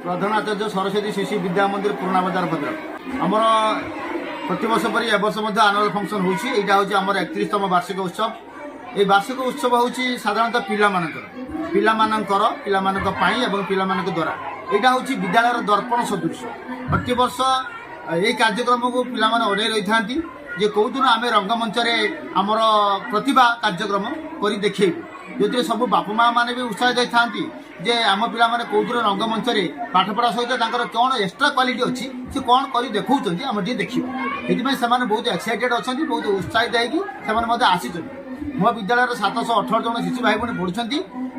प्रधानाचार्य सरस्वती शिशु विद्या मंदिर पुराना बजार भद्रक आमर प्रतिवर्ष पर एवर्ष आनुआल फंक्शन होता हूँ 31तम वार्षिक उत्सव। ये वार्षिक उत्सव हूँ साधारणतः पिला द्वारा यहाँ हूँ विद्यालय दर्पण सदृश। प्रतिवर्ष यही कार्यक्रम को पिला अड़े रही था जे कौ दिन आम रंगमंच आमर प्रतिभा कार्यक्रम कर देखू जो सब बापा माँ मैंने भी उत्साह दे था जे आम पिला कौ दिन रंगमंच पाठपढ़ा सहित कौन एक्सट्रा क्वालिटी अच्छी से कौन कर देखा आम टे देखिए से बहुत एक्साइटेड अच्छा बहुत उत्साहित होकर आसी मो विद्यालय 718 जन शिशु भाई भाई पढ़ुंट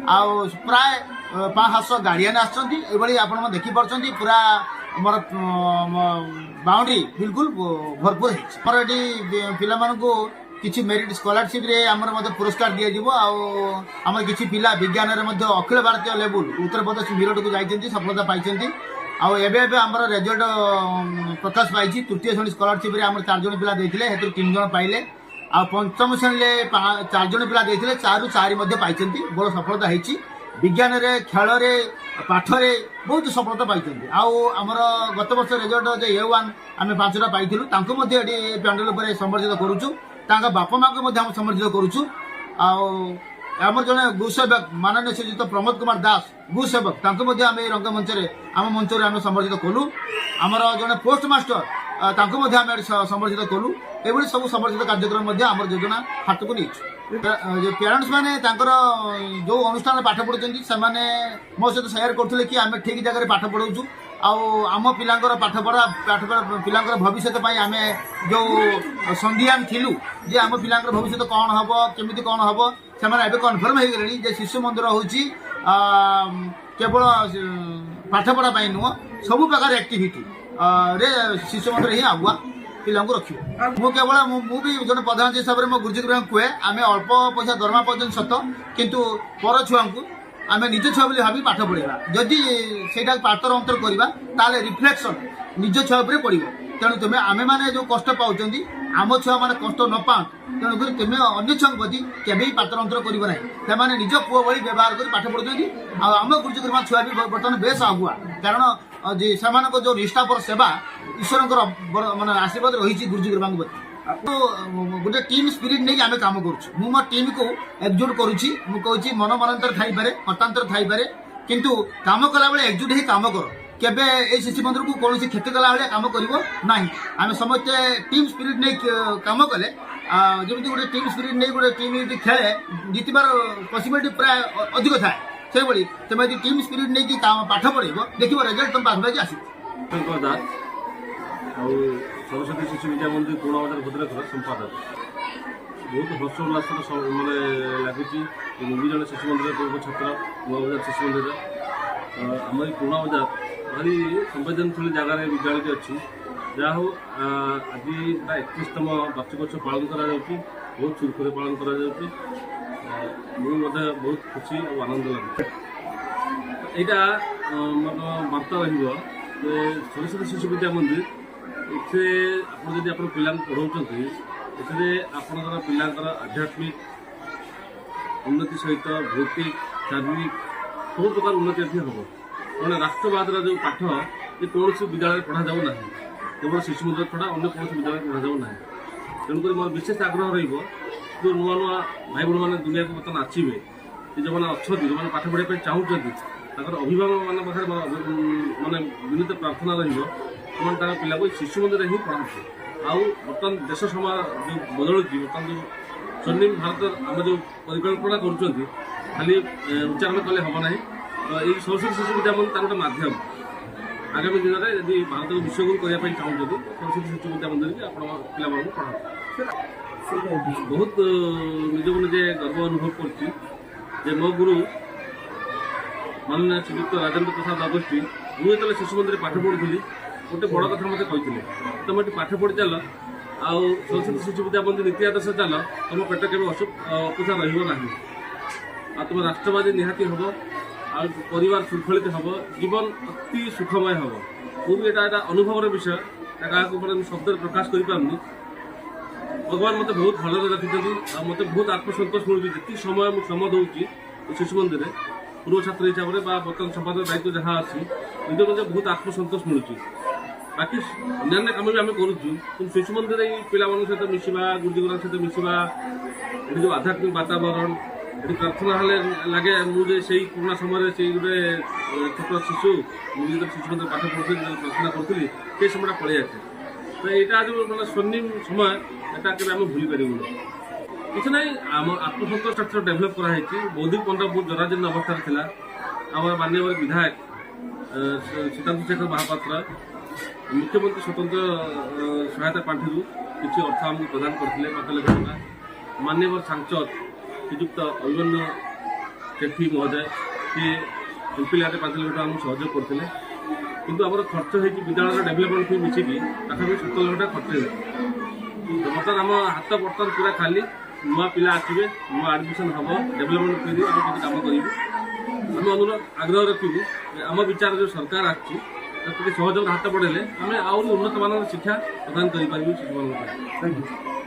आउ प्राय 500 गार्डियन आसपा देखिपी पूरा मोर बाउंड्री बिल्कुल भरपूर है पिला किसी मेरिट स्कॉलरशिप रे आमर पुरस्कार दिया आम किसी पिला विज्ञान अखिल भारतीय लेवल उत्तर प्रदेश मिरट को जाइए सफलता पाई आमर रेजल्ट प्रकाश पाई तृतीय श्रेणी स्कॉलरशिप रे आम 4 जन पिला देते 3 जन पाइले आ पंचम श्रेणी 4 जन पिला देते 4 4 पाई बड़ सफलता होती विज्ञान रे खेल रे पाठ रे बहुत सफलता पाई आमर गत वर्ष रेजल्ट A1 आम 5टा पाई पैंडल पर संबर्धित करुचु बापा माँ को संबर्धित करुचु आमर जड़े गुसेवक माननीय श्रीजुत प्रमोद कुमार दास गुसेवक आम रंगमंच आम मंच आम संबर्धित कलु आमर जड़े पोस्ट मास्टर आम संबर्धित कलु ये सब संबर्धित कार्यक्रम आम योजना हाथ को नहीं पेरेंट्स मैंने जो अनुष्ठान पाठ पढ़ुं से मो सहित शेयर करते कि आम ठीक जगह पाठ पढ़ाऊँ आम पिलांकर पाठपढ़ा पिलांकर भविष्य आम जो संदिहान थिलु जे आम पिलांकर भविष्य कौन हम केमी कौन हम से कन्फर्म हो गले जे शिशु मंदिर हूँ केवल पाठपढ़ा नुह सब प्रकार एक्टिविटी रे शिशु मंदिर ही आगुआ पिला रखिए मु केवल मुझे जन प्रधान हिसाब से मो गुरुजी कहे आम अल्प पैसा दरमा पाँच सत किंतु पर छुआ को आम निज छुआ भावी पाठ पढ़ा जदि से पातर अंतर करवा रिफ्लेक्शन निज छुआ पड़ो तेणु तुम्हें आम मैंने जो कष्ट पाँच आम छुआ मैंने कष्ट न पाँ तेणुक तुम्हें अन्य छुआ प्रति केवे पातर अंतर करना से निज पुओ भाई व्यवहार कर पाठ पढ़ुं आम गुरुजी गुरुमा छुआ भी बर्तमान बेस आगुआ कारण से जो निष्ठापर सेवा ईश्वर मानने आशीर्वाद रही गुरुजी गुरुमा गोटे टीम स्पिरिट नहीं आम कम करुँ मो टीम को एकजुट करुँची मुझे मन मनांतर थी पारे मतांतर थी पारे किंतु काम कला बेले एकजुट ही काम कर केबे ए शिशु मंदिर को कौन क्षति कला भाया काम करना आम समस्ते टीम स्पिरिट नहीं काम कले जमी गोटे टीम स्पिरिट नहीं गोटे टीम खेले जीतबार पसिबिलिटी प्राय अधिक थाए से भाई तुम यदि टीम स्पिरिट नहीं पाठ पढ़ेब देख रिजल्ट तुम पास आस सरस्वती शिशु विद्या मंदिर पुराना बजार भद्रक संपादक बहुत हर्षोल्लास मैंने लगी मुझे जन शिशु मंदिर छात्र नुआ बजार शिशु मंदिर आम पुराना बजार भारी संवेदनशील जगार विद्यालय अच्छी जहाँ हो आज 31तम वार्षिकोत्सव पालन कर बहुत सुरखुरे पालन कर बहुत खुशी और आनंद लगे यहाँ वार्ता रही सरस्वती शिशु विद्या मंदिर इसे आप पिला पढ़ाऊँ आपणकर पिलांकर आध्यात्मिक उन्नति सहित भौतिक शारीरिक सब प्रकार उन्नति हम कौन राष्ट्रवाद जो पाठ ये कौन विद्यालय पढ़ा जाऊ ना केवल शिशु मंदिर छड़ा अन्य कौन विद्यालय पढ़ा जाऊ ना तेणुक मोर विशेष आग्रह रो नुआ नुआ भाई भाई मैंने दुनिया को बर्तमान आसवे जो मैंने अच्छा जो मैंने पाठ पढ़ाई चाहूँगी अभिभावक मान मानने विनीत प्रार्थना रहा पिला को शिशु मंदिर ही पढ़ाते बर्तमान देश समाज जो बदलुची बर्तमान जो स्वर्णिम भारत आम जो परिकल्पना कर खाली उच्चारण कले हम ना ये सरस्वती शिशु विद्या मंदिर गोटे मध्यम आगामी दिन में यदि भारत को विश्वगुरु करने चाहते सरस्वती शिशु विद्या मंदिर भी आप पिला पढ़ा बहुत निजक निजे गर्व अनुभव कर मो गुरु माननीय श्रीयुक्त राजेंद्र प्रसाद अगस्ती मुझे जो शिशु मंदिर पाठ पढ़ुली गोटे बड़ कथा मत कहते तुम ये पाठ पढ़ी चल आउ सरस्वती शिशु विद्या मंदिर नीति आदर्श चल तुम पेट के अपोषा रहा तुम राष्ट्रवादी निहाती हम आ परिवार शृंखलित हम जीवन अति सुखमय हम मुझे यहाँ अनुभवर विषय क्या शब्द प्रकाश करें भगवान मत बहुत भल रखी मत बहुत आत्मसंतोष मिलूँ जी समय मुझे श्रम दूसरी शिशु मंदिर ପୂର୍ବ ଛାତ୍ର ହିସାବରେ ବା ବର୍ତ୍ତମାନ ସମ୍ପାଦକ ଦାୟିତ୍ୱ ଯାହା ଅଛି ନିଜ ନିଜେ ବହୁତ ଆତ୍ମସନ୍ତୋଷ ମିଳୁଛି। ବାକି ଅନ୍ୟାନ୍ୟ କାମ ବି ଆମେ କରୁଛୁ, କିନ୍ତୁ ଶିଶୁ ମନ୍ଦିରରେ ଏଇ ପିଲାମାନଙ୍କ ସହିତ ମିଶିବା, ଗୁରୁଜୀଙ୍କ ସହିତ ମିଶିବା, ଏଠି ଯେଉଁ ଆଧ୍ୟାତ୍ମିକ ବାତାବରଣ, ଏଠି ପ୍ରାର୍ଥନା ହେଲେ ଲାଗେ ମୁଁ ଯେ ସେଇ ପୁରୁଣା ସମୟରେ ସେଇ ଗୋଟେ ଛୋଟ ଶିଶୁ ମୁଁ ଯେତେବେଳେ ଶିଶୁ ମନ୍ଦିର ପାଠ ପଢ଼ୁଥିଲି, ପ୍ରାର୍ଥନା କରୁଥିଲି, ସେ সময়ଟା ପଳେଇ ଆସେ। ତ ଏଇଟା ଯେଉଁ ମାନେ ସ୍ୱର୍ଣ୍ଣିମ ସମୟ, ଏଟା କେବେ ଆମେ ଭୁଲି ପାରିବୁନି। କିଛି ନାହିଁ, ଆମ ଆତ୍ମସନ୍ତୋଷ ଷ୍ଟ୍ରକ୍ଚର ଡେଭଲପ୍ କରାହେଇଛି। ବୌଦ୍ଧିକ ପଣ୍ଡା ବହୁତ ଜରାଜୀର୍ଣ୍ଣ ଅବସ୍ଥାରେ ଥିଲା। ଆମର ମାନ୍ୟବର ବିଧାୟକ ସୀତାନ୍ତ ଶେଖର ମହାପାତ୍ର ମୁଖ୍ୟମନ୍ତ୍ରୀ ସ୍ୱତନ୍ତ୍ର ସହାୟତା ପାଣ୍ଠିରୁ କିଛି ଅର୍ଥ ଆମକୁ ପ୍ରଦାନ କରିଥିଲେ, 5 ଲକ୍ଷ ଟଙ୍କା। ମାନ୍ୟବର ସାଂସଦ ଶ୍ରୀଯୁକ୍ତ ଅଭିମନ୍ୟୁ ସେଠୀ ମହୋଦୟ ସିଏ ଏମ୍ପିଲାରେ 5 ଲକ୍ଷ ଟଙ୍କା ଆମକୁ ସହଯୋଗ କରିଥିଲେ। କିନ୍ତୁ ଆମର ଖର୍ଚ୍ଚ ହେଇଛି ବିଦ୍ୟାଳୟର ଡେଭଲପମେଣ୍ଟ ଫି ମିଶିକି ପାଖାପାଖି 17 ଲକ୍ଷ ଟଙ୍କା ଖର୍ଚ୍ଚ ହେଇଛି। ବର୍ତ୍ତମାନ ଆମ ହାତ ବର୍ତ୍ତମାନ ପୁରା ଖାଲି। ନୂଆ ପିଲା ଆସିବେ, ନୂଆ ଆଡମିସନ ହେବ, ଡେଭଲପମେଣ୍ଟ ଫି ଆମେ କିଛି କାମ କରିବୁ। ଆମେ ଅନୁରୋଧ ଆଗ୍ରହ ରଖିବୁ ଆମ ବିଚାର ଯେଉଁ ସରକାର ଆସିଛି ଟିକେ ସହଯୋଗ ହାତ ବଢ଼େଇଲେ ଆମେ ଆହୁରି ଉନ୍ନତମାନର ଶିକ୍ଷା ପ୍ରଦାନ କରିପାରିବୁ ଶିଶୁମାନଙ୍କ ପାଇଁ।